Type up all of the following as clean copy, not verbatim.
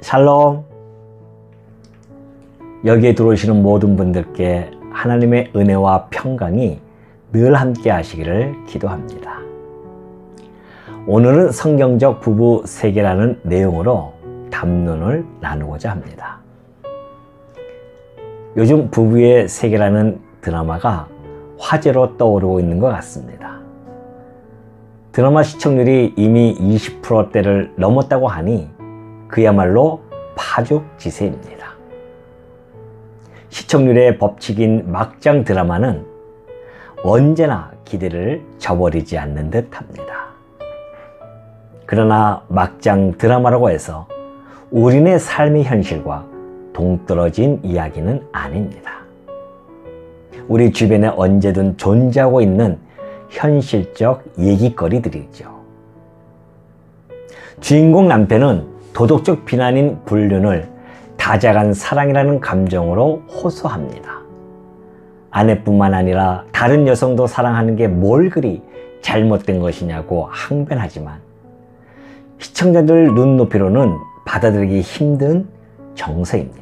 샬롬. 여기에 들어오시는 모든 분들께 하나님의 은혜와 평강이 늘 함께 하시기를 기도합니다. 오늘은 성경적 부부 세계라는 내용으로 담론을 나누고자 합니다. 요즘 부부의 세계라는 드라마가 화제로 떠오르고 있는 것 같습니다. 드라마 시청률이 이미 20%대를 넘었다고 하니 그야말로 파죽지세입니다. 시청률의 법칙인 막장 드라마는 언제나 기대를 저버리지 않는 듯합니다. 그러나 막장 드라마라고 해서 우리네 삶의 현실과 동떨어진 이야기는 아닙니다. 우리 주변에 언제든 존재하고 있는 현실적 얘기거리들이죠. 주인공 남편은 도덕적 비난인 불륜을 다자간 사랑이라는 감정으로 호소합니다. 아내뿐만 아니라 다른 여성도 사랑하는 게 뭘 그리 잘못된 것이냐고 항변하지만 시청자들 눈높이로는 받아들이기 힘든 정서입니다.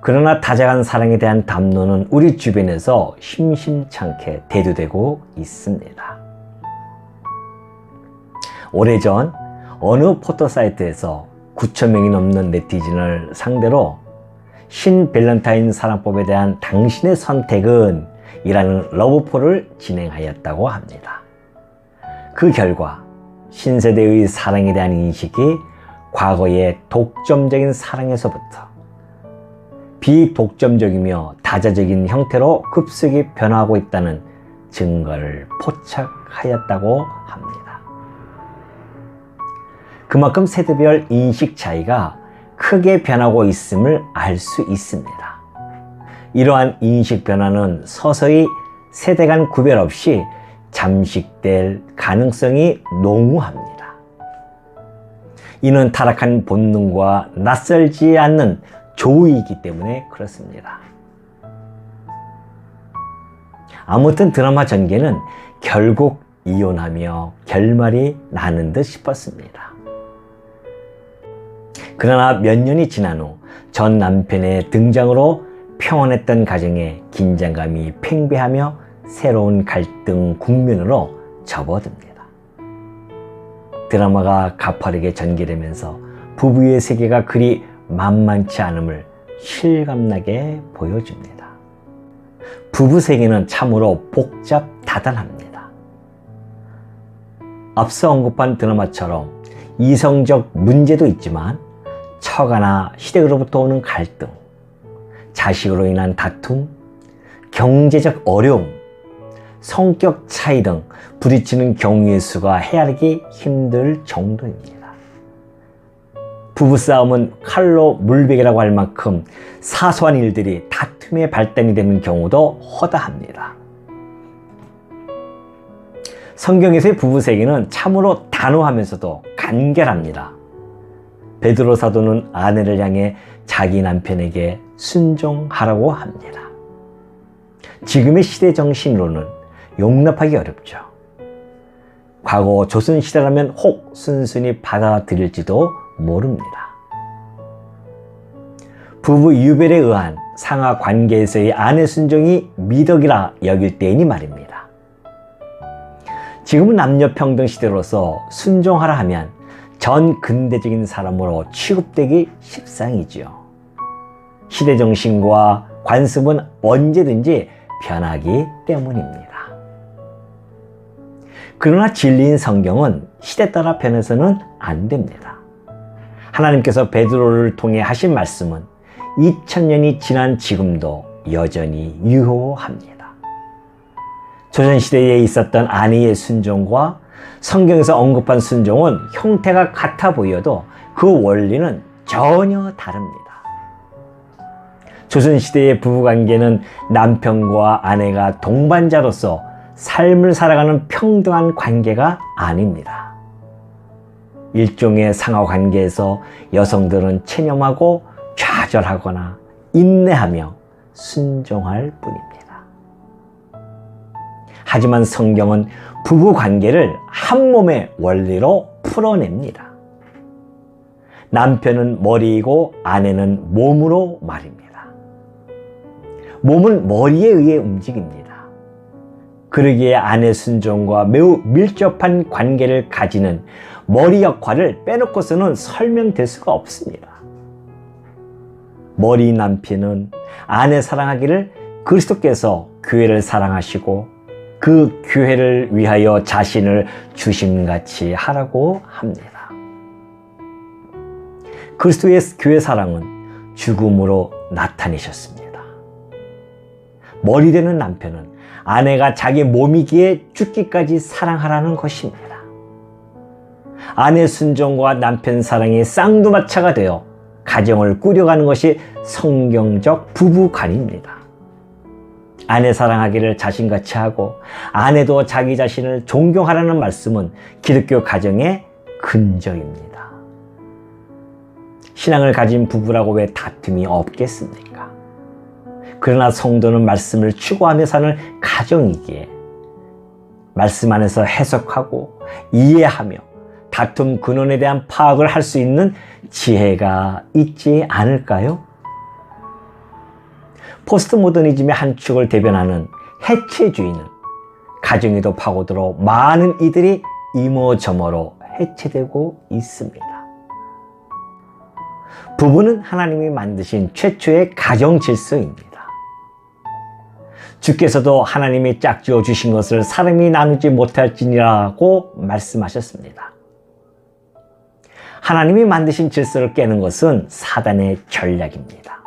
그러나 다자간 사랑에 대한 담론은 우리 주변에서 심심찮게 대두되고 있습니다. 오래전 어느 포토사이트에서 9,000명이 넘는 네티즌을 상대로 신 밸런타인 사랑법에 대한 당신의 선택은 이라는 러브폴을 진행하였다고 합니다. 그 결과 신세대의 사랑에 대한 인식이 과거의 독점적인 사랑에서부터 비독점적이며 다자적인 형태로 급속히 변화하고 있다는 증거를 포착하였다고 합니다. 그만큼 세대별 인식 차이가 크게 변하고 있음을 알 수 있습니다. 이러한 인식 변화는 서서히 세대 간 구별 없이 잠식될 가능성이 농후합니다. 이는 타락한 본능과 낯설지 않는 조의이기 때문에 그렇습니다. 아무튼 드라마 전개는 결국 이혼하며 결말이 나는 듯 싶었습니다. 그러나 몇 년이 지난 후 전 남편의 등장으로 평온했던 가정에 긴장감이 팽배하며 새로운 갈등 국면으로 접어듭니다. 드라마가 가파르게 전개되면서 부부의 세계가 그리 만만치 않음을 실감나게 보여줍니다. 부부 세계는 참으로 복잡다단합니다. 앞서 언급한 드라마처럼 이성적 문제도 있지만 처가나 시댁으로부터 오는 갈등, 자식으로 인한 다툼, 경제적 어려움, 성격 차이 등 부딪히는 경우의 수가 헤아리기 힘들 정도입니다. 부부싸움은 칼로 물베기라고 할 만큼 사소한 일들이 다툼의 발단이 되는 경우도 허다합니다. 성경에서의 부부 세계는 참으로 단호하면서도 간결합니다. 베드로 사도는 아내를 향해 자기 남편에게 순종하라고 합니다. 지금의 시대 정신으로는 용납하기 어렵죠. 과거 조선시대라면 혹 순순히 받아들일지도 모릅니다. 부부 유별에 의한 상하 관계에서의 아내 순종이 미덕이라 여길 때이니 말입니다. 지금은 남녀평등 시대로서 순종하라 하면 전 근대적인 사람으로 취급되기 십상이지요. 시대 정신과 관습은 언제든지 변하기 때문입니다. 그러나 진리인 성경은 시대 따라 변해서는 안 됩니다. 하나님께서 베드로를 통해 하신 말씀은 2000년이 지난 지금도 여전히 유효합니다. 조선시대에 있었던 아내의 순종과 성경에서 언급한 순종은 형태가 같아 보여도 그 원리는 전혀 다릅니다. 조선시대의 부부관계는 남편과 아내가 동반자로서 삶을 살아가는 평등한 관계가 아닙니다. 일종의 상하관계에서 여성들은 체념하고 좌절하거나 인내하며 순종할 뿐입니다. 하지만 성경은 부부관계를 한 몸의 원리로 풀어냅니다. 남편은 머리이고 아내는 몸으로 말입니다. 몸은 머리에 의해 움직입니다. 그러기에 아내 순종과 매우 밀접한 관계를 가지는 머리 역할을 빼놓고서는 설명될 수가 없습니다. 머리 남편은 아내 사랑하기를 그리스도께서 교회를 사랑하시고 그 교회를 위하여 자신을 주심같이 하라고 합니다. 그리스도의 교회 사랑은 죽음으로 나타내셨습니다. 머리 되는 남편은 아내가 자기 몸이기에 죽기까지 사랑하라는 것입니다. 아내 순종과 남편 사랑이 쌍두마차가 되어 가정을 꾸려가는 것이 성경적 부부관입니다. 아내 사랑하기를 자신같이 하고 아내도 자기 자신을 존경하라는 말씀은 기독교 가정의 근저입니다. 신앙을 가진 부부라고 왜 다툼이 없겠습니까? 그러나 성도는 말씀을 추구하며 사는 가정이기에 말씀 안에서 해석하고 이해하며 다툼 근원에 대한 파악을 할 수 있는 지혜가 있지 않을까요? 포스트 모더니즘의 한 축을 대변하는 해체주의는 가정에도 파고들어 많은 이들이 이모저모로 해체되고 있습니다. 부부는 하나님이 만드신 최초의 가정 질서입니다. 주께서도 하나님이 짝지어 주신 것을 사람이 나누지 못할지니라고 말씀하셨습니다. 하나님이 만드신 질서를 깨는 것은 사단의 전략입니다.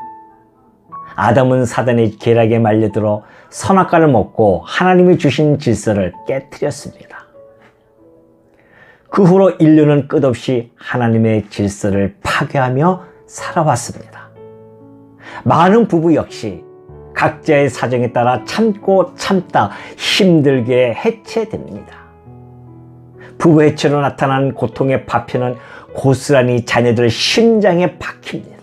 아담은 사단의 계략에 말려들어 선악과를 먹고 하나님이 주신 질서를 깨뜨렸습니다. 그 후로 인류는 끝없이 하나님의 질서를 파괴하며 살아왔습니다. 많은 부부 역시 각자의 사정에 따라 참고 참다 힘들게 해체됩니다. 부부 해체로 나타난 고통의 파편은 고스란히 자녀들 심장에 박힙니다.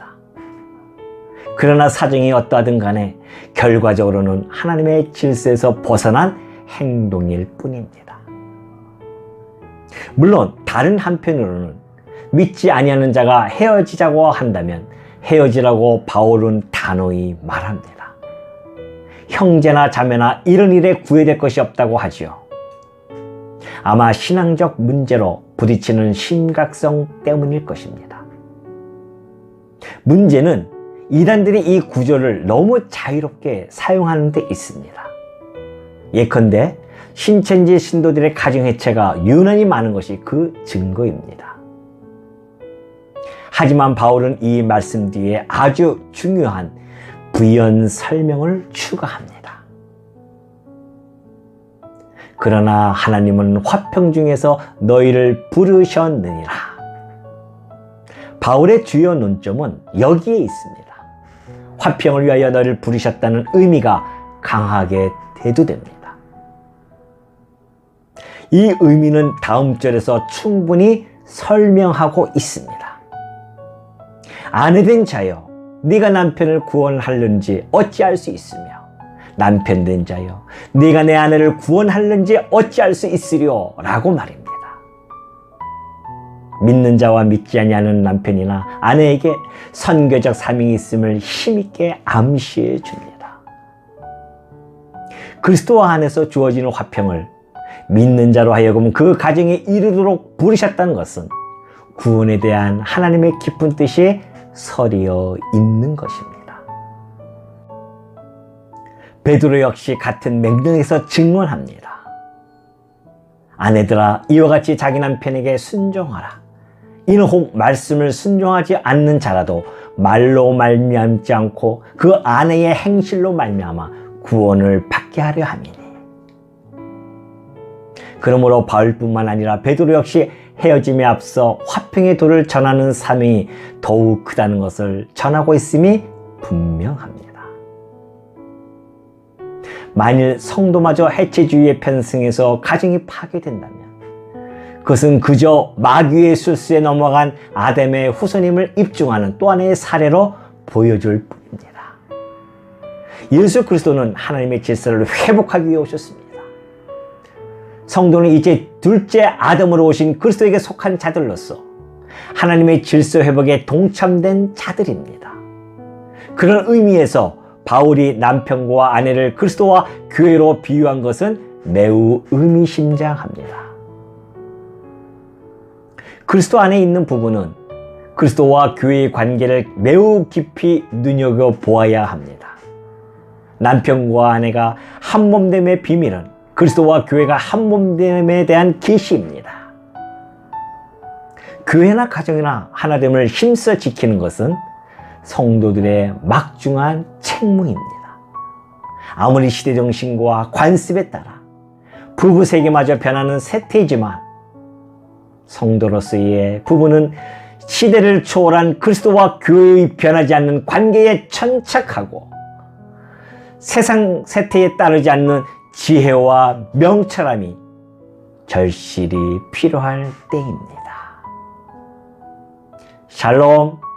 그러나 사정이 어떠하든 간에 결과적으로는 하나님의 질서에서 벗어난 행동일 뿐입니다. 물론 다른 한편으로는 믿지 아니하는 자가 헤어지자고 한다면 헤어지라고 바울은 단호히 말합니다. 형제나 자매나 이런 일에 구애될 것이 없다고 하지요. 아마 신앙적 문제로 부딪히는 심각성 때문일 것입니다. 문제는 이단들이 이 구조를 너무 자유롭게 사용하는 데 있습니다. 예컨대 신천지 신도들의 가정해체가 유난히 많은 것이 그 증거입니다. 하지만 바울은 이 말씀 뒤에 아주 중요한 부연 설명을 추가합니다. 그러나 하나님은 화평 중에서 너희를 부르셨느니라. 바울의 주요 논점은 여기에 있습니다. 화평을 위하여 너를 부르셨다는 의미가 강하게 대두됩니다. 이 의미는 다음 절에서 충분히 설명하고 있습니다. 아내된 자여, 네가 남편을 구원하려는지 어찌할 수 있으며 남편된 자여, 네가 내 아내를 구원하려는지 어찌할 수 있으려 라고 말입니다. 믿는 자와 믿지 아니하는 남편이나 아내에게 선교적 사명이 있음을 힘있게 암시해 줍니다. 그리스도 안에서 주어지는 화평을 믿는 자로 하여금 그 가정에 이르도록 부르셨다는 것은 구원에 대한 하나님의 깊은 뜻이 서리어 있는 것입니다. 베드로 역시 같은 맥락에서 증언합니다. 아내들아, 이와 같이 자기 남편에게 순종하라. 이는 혹 말씀을 순종하지 않는 자라도 말로 말미암지 않고 그 아내의 행실로 말미암아 구원을 받게 하려 함이니. 그러므로 바울뿐만 아니라 베드로 역시 헤어짐에 앞서 화평의 도를 전하는 사명이 더욱 크다는 것을 전하고 있음이 분명합니다. 만일 성도마저 해체주의에 편승해서 가정이 파괴된다면 그것은 그저 마귀의 술수에 넘어간 아담의 후손임을 입증하는 또 하나의 사례로 보여줄 뿐입니다. 예수 그리스도는 하나님의 질서를 회복하기 위해 오셨습니다. 성도는 이제 둘째 아담으로 오신 그리스도에게 속한 자들로서 하나님의 질서 회복에 동참된 자들입니다. 그런 의미에서 바울이 남편과 아내를 그리스도와 교회로 비유한 것은 매우 의미심장합니다. 그리스도 안에 있는 부부는 그리스도와 교회의 관계를 매우 깊이 눈여겨보아야 합니다. 남편과 아내가 한몸됨의 비밀은 그리스도와 교회가 한몸됨에 대한 계시입니다. 교회나 가정이나 하나됨을 힘써 지키는 것은 성도들의 막중한 책무입니다. 아무리 시대정신과 관습에 따라 부부 세계마저 변하는 세태이지만 성도로서의 부부는 시대를 초월한 그리스도와 교회의 변하지 않는 관계에 천착하고 세상 세태에 따르지 않는 지혜와 명철함이 절실히 필요할 때입니다. 샬롬.